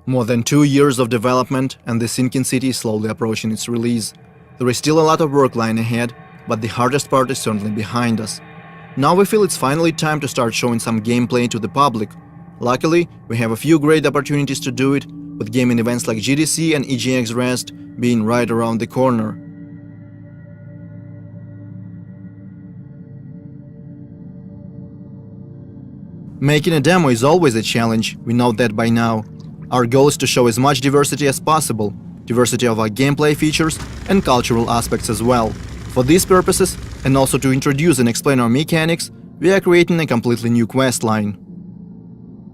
More than 2 years of development and the sinking city is slowly approaching its release. There is still a lot of work lying ahead, but the hardest part is certainly behind us. Now we feel it's finally time to start showing some gameplay to the public. Luckily, we have a few great opportunities to do it, with gaming events like GDC and EGX Rest being right around the corner. Making a demo is always a challenge, we know that by now. Our goal is to show as much diversity as possible, diversity of our gameplay features and cultural aspects as well. For these purposes, and also to introduce and explain our mechanics, we are creating a completely new quest line.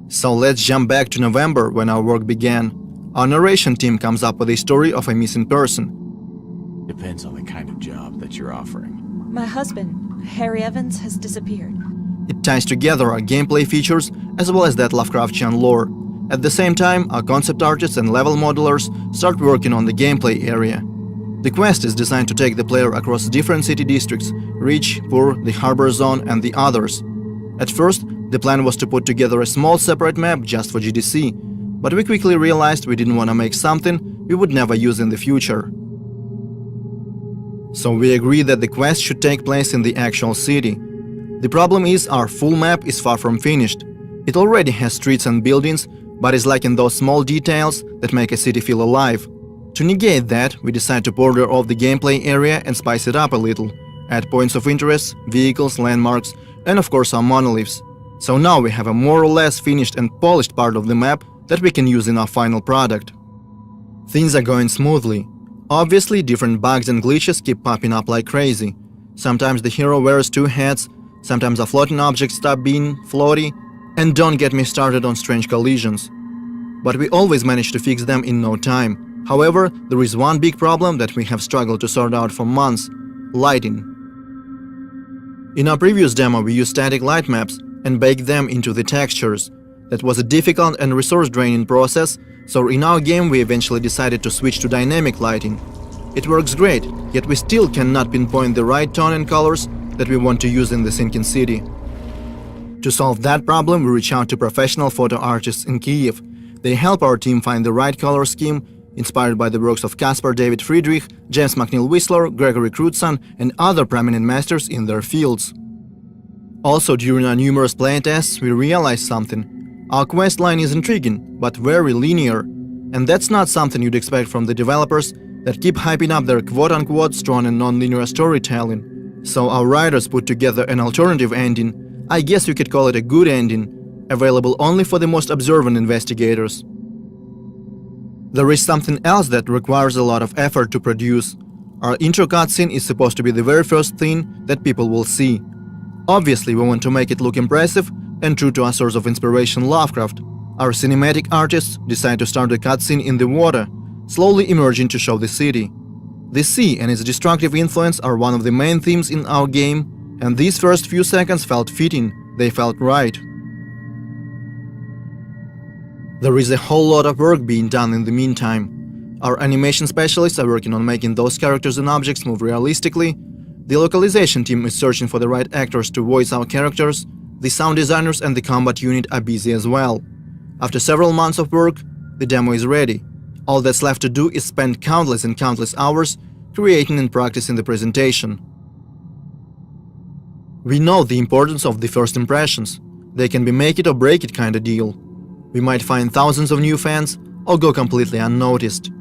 So let's jump back to November when our work began. Our narration team comes up with a story of a missing person. Depends on the kind of job that you're offering. My husband, Harry Evans, has disappeared. It ties together our gameplay features as well as that Lovecraftian lore. At the same time, our concept artists and level modelers start working on the gameplay area. The quest is designed to take the player across different city districts: Rich, Poor, the Harbor Zone and the others. At first, the plan was to put together a small separate map just for GDC, but we quickly realized we didn't want to make something we would never use in the future. So we agreed that the quest should take place in the actual city. The problem is our full map is far from finished. It already has streets and buildings, but is lacking those small details that make a city feel alive. To negate that, we decide to border off the gameplay area and spice it up a little, add points of interest, vehicles, landmarks, and of course our monoliths. So now we have a more or less finished and polished part of the map that we can use in our final product. Things are going smoothly. Obviously, different bugs and glitches keep popping up like crazy. Sometimes the hero wears two hats, sometimes a floating object stops being floaty, and don't get me started on strange collisions. But we always manage to fix them in no time. However, there is one big problem that we have struggled to sort out for months: lighting. In our previous demo, we used static light maps and baked them into the textures. That was a difficult and resource-draining process, so in our game we eventually decided to switch to dynamic lighting. It works great, yet we still cannot pinpoint the right tone and colors that we want to use in the sinking city. To solve that problem, we reach out to professional photo artists in Kyiv. They help our team find the right color scheme, inspired by the works of Caspar David Friedrich, James McNeill Whistler, Gregory Crutzen, and other prominent masters in their fields. Also, during our numerous playtests, we realized something. Our quest line is intriguing, but very linear. And that's not something you'd expect from the developers that keep hyping up their quote-unquote strong and non-linear storytelling. So our writers put together an alternative ending. I guess you could call it a good ending, available only for the most observant investigators. There is something else that requires a lot of effort to produce. Our intro cutscene is supposed to be the very first thing that people will see. Obviously, we want to make it look impressive and true to our source of inspiration, Lovecraft. Our cinematic artists decide to start the cutscene in the water, slowly emerging to show the city. The sea and its destructive influence are one of the main themes in our game, and these first few seconds felt fitting, they felt right. There is a whole lot of work being done in the meantime. Our animation specialists are working on making those characters and objects move realistically. The localization team is searching for the right actors to voice our characters. The sound designers and the combat unit are busy as well. After several months of work, the demo is ready. All that's left to do is spend countless and countless hours creating and practicing the presentation. We know the importance of the first impressions. They can be make it or break it kind of deal. We might find thousands of new fans or go completely unnoticed.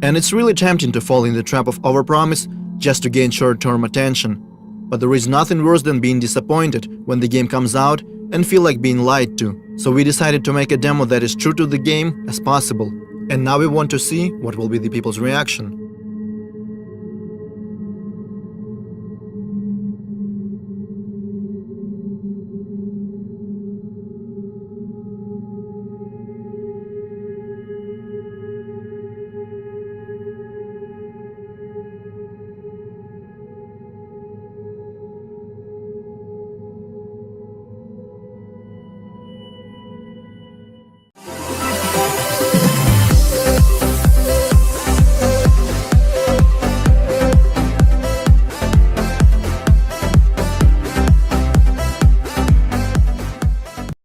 And it's really tempting to fall in the trap of overpromise just to gain short-term attention. But there is nothing worse than being disappointed when the game comes out and feel like being lied to. So we decided to make a demo that is true to the game as possible. And now we want to see what will be the people's reaction.